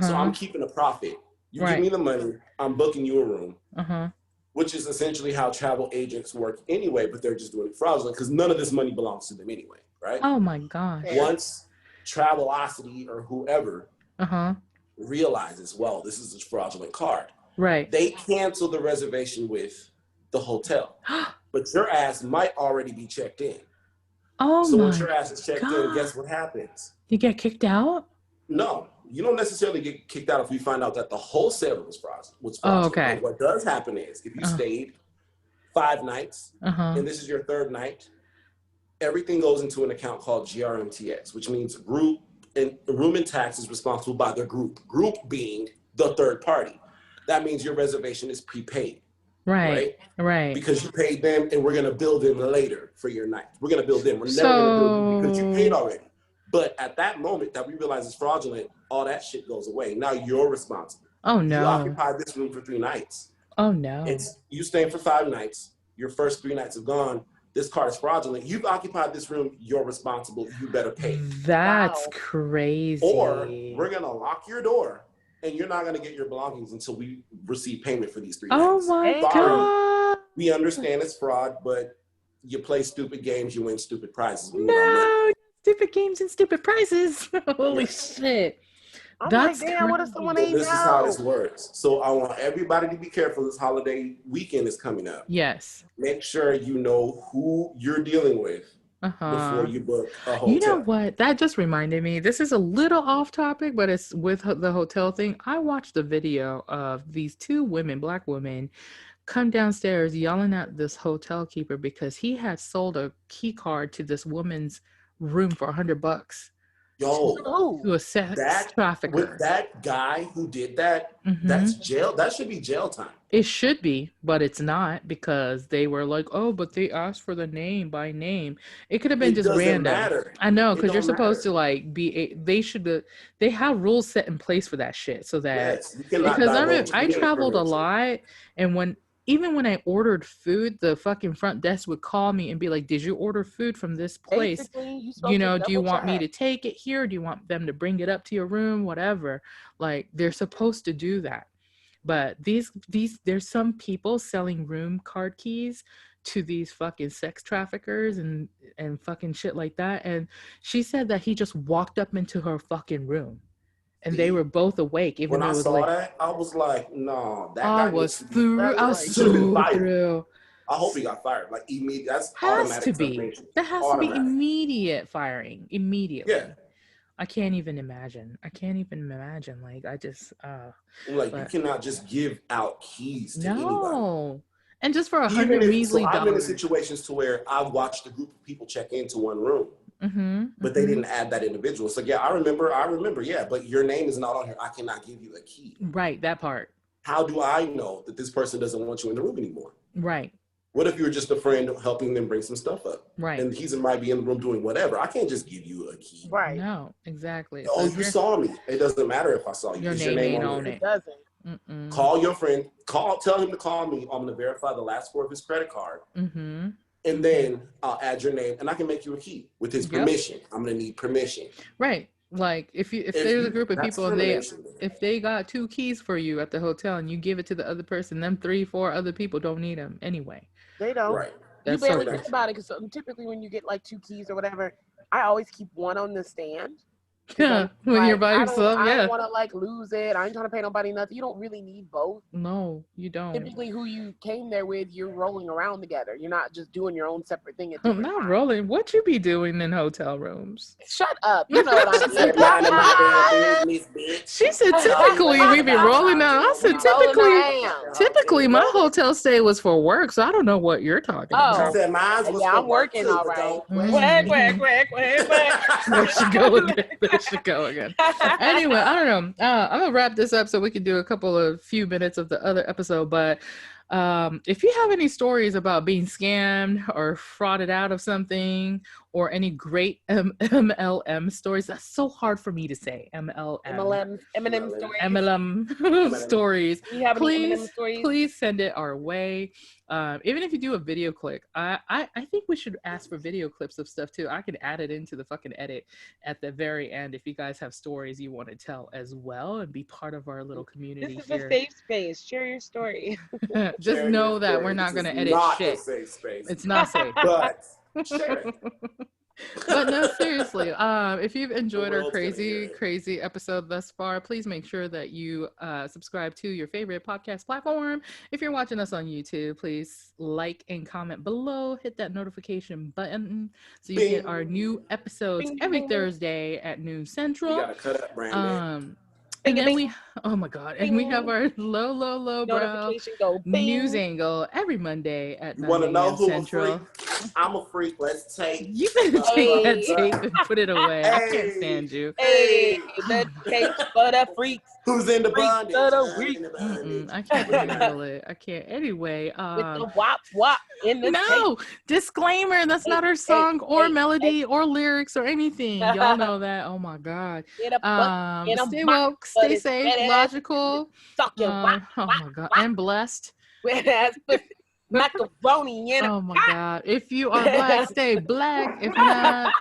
Speaker 1: So I'm keeping a profit. You give me the money, I'm booking you a room, which is essentially how travel agents work anyway, but they're just doing it fraudulent because none of this money belongs to them anyway, right?
Speaker 2: Oh my gosh.
Speaker 1: Once Travelocity or whoever realizes, well, this is a fraudulent card, they cancel the reservation with the hotel. But your ass might already be checked in. So once your ass is checked in, guess what happens?
Speaker 2: You get kicked out?
Speaker 1: No, you don't necessarily get kicked out if we find out that the wholesaler was fraudulent.
Speaker 2: Oh, okay.
Speaker 1: But what does happen is if you stayed 5 nights and this is your 3rd night, everything goes into an account called GRMTX, which means room and tax is responsible by the group. Group being the third party. That means your reservation is prepaid. Right. Because you paid them, and we're gonna bill them later for your night. We're gonna bill them. We're never gonna bill you because you paid already. But at that moment that we realize it's fraudulent, all that shit goes away. Now you're responsible.
Speaker 2: Oh no.
Speaker 1: You occupied this room for 3 nights.
Speaker 2: Oh no.
Speaker 1: It's you staying for 5 nights. Your first 3 nights have gone. This card is fraudulent. You've occupied this room. You're responsible. You better pay.
Speaker 2: That's crazy.
Speaker 1: Or we're gonna lock your door, and you're not gonna get your belongings until we receive payment for these 3 nights.
Speaker 2: Oh my God.
Speaker 1: We understand it's fraud, but you play stupid games, you win stupid prizes.
Speaker 2: No, stupid games and stupid prizes. Holy shit.
Speaker 3: That's like, damn, what if someone ain't
Speaker 1: This is how this works. So I want everybody to be careful. This holiday weekend is coming up.
Speaker 2: Yes.
Speaker 1: Make sure you know who you're dealing with before you book a hotel.
Speaker 2: You know what? That just reminded me. This is a little off topic, but it's with the hotel thing. I watched a video of these two women, black women, come downstairs yelling at this hotel keeper because he had sold a key card to this woman's room for $100. To a sex trafficker.
Speaker 1: With that guy who did that, that's jail. That should be jail time.
Speaker 2: It should be, but it's not, because they were like, oh, but they asked for the name by name. It could have been just random.
Speaker 1: Matter.
Speaker 2: I know, because you're supposed to like be. They have rules set in place for that shit, so that because I traveled a lot, and even when I ordered food, the fucking front desk would call me and be like, did you order food from this place? Do you want me to take it here? Do you want them to bring it up to your room? Whatever. Like, they're supposed to do that. But there's some people selling room card keys to these fucking sex traffickers and fucking shit like that. And she said that he just walked up into her fucking room. And they were both awake.
Speaker 1: When I saw that, I was like, no, that guy
Speaker 2: was through. I was so through.
Speaker 1: I hope he got fired. Like, immediate. That's
Speaker 2: has
Speaker 1: automatic.
Speaker 2: That has to be immediate firing. Immediately.
Speaker 1: Yeah.
Speaker 2: I can't even imagine. Like, I just
Speaker 1: you cannot just give out keys to anybody.
Speaker 2: And just for $100 measly dollars.
Speaker 1: I've been in situations to where I've watched a group of people check into one room. But they didn't add that individual. So yeah, I remember, yeah, but your name is not on here. I cannot give you a key.
Speaker 2: Right, that part.
Speaker 1: How do I know that this person doesn't want you in the room anymore?
Speaker 2: Right.
Speaker 1: What if you're just a friend helping them bring some stuff up?
Speaker 2: Right.
Speaker 1: And he might be in the room doing whatever. I can't just give you a key.
Speaker 3: Right.
Speaker 2: No, exactly.
Speaker 1: Oh, you saw me. It doesn't matter if I saw you.
Speaker 2: Your name ain't on it.
Speaker 3: It doesn't.
Speaker 1: Call your friend. Tell him to call me. I'm going to verify the last four of his credit card. And then I'll add your name, and I can make you a key with his permission. I'm gonna need permission.
Speaker 2: Right. Like if there's a group of people and if they got 2 keys for you at the hotel and you give it to the other person, them 3-4 other people don't need them anyway.
Speaker 3: They don't.
Speaker 1: Right.
Speaker 3: You barely think about it, because typically when you get like 2 keys or whatever, I always keep one on the stand.
Speaker 2: Yeah, when you're by yourself,
Speaker 3: I don't want to like lose it. I ain't trying to pay nobody nothing. You don't really need both.
Speaker 2: No, you don't.
Speaker 3: Typically, who you came there with, you're rolling around together. You're not just doing your own separate thing.
Speaker 2: I'm not rolling. What you be doing in hotel rooms?
Speaker 3: Shut up. You know what I'm saying.
Speaker 2: She said typically we be rolling out. I said typically my hotel stay was for work, so I don't know what you're talking about.
Speaker 1: She said mine was
Speaker 3: I'm working all right.
Speaker 2: Quack. There she go again. Anyway, I don't know. I'm gonna wrap this up so we can do a few minutes of the other episode. But if you have any stories about being scammed or frauded out of something, or any great MLM stories, that's so hard for me to say. MLM stories. Please send it our way. Even if you do a video clip, I think we should ask for video clips of stuff too. I can add it into the fucking edit at the very end if you guys have stories you want to tell as well and be part of our little community.
Speaker 3: This is a safe space. Share your story.
Speaker 2: Just know that we're not going to edit shit.
Speaker 1: It's not a safe space.
Speaker 2: It's not safe.
Speaker 1: But share it.
Speaker 2: But no, seriously, if you've enjoyed our crazy episode thus far, please make sure that you subscribe to your favorite podcast platform. If you're watching us on YouTube, please like and comment below, hit that notification button so you get our new episodes every Thursday at noon Central.
Speaker 1: You gotta cut up, Brandon.
Speaker 2: And then we have our low brow news angle every Monday at 9 a.m. Central.
Speaker 1: I'm a freak. Let's take.
Speaker 2: You better take that tape and put it away. I can't stand you.
Speaker 3: Hey, the tape for the freaks.
Speaker 1: Who's in the bondage?
Speaker 2: I can't handle it. I can't. Anyway,
Speaker 3: with the wop in the tape.
Speaker 2: Disclaimer. That's not our song or melody or lyrics or anything. Y'all know that. Oh my God. Stay woke. Stay safe. Logical. Oh my God. And blessed.
Speaker 3: Macaroni in
Speaker 2: Oh my God. If you are black, stay black. If not,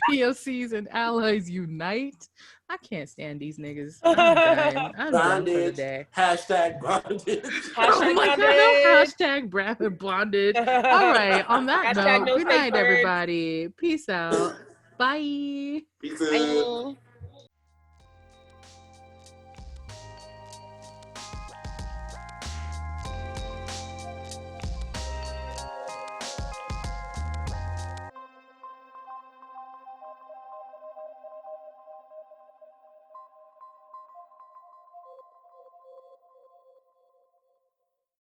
Speaker 2: POCs and allies unite. I can't stand these niggas. I'm done for the day.
Speaker 1: Hashtag bondage.
Speaker 2: Oh my God, no hashtag bondage. All right. On that note, good night, everybody. Peace out. Bye.
Speaker 1: Peace out.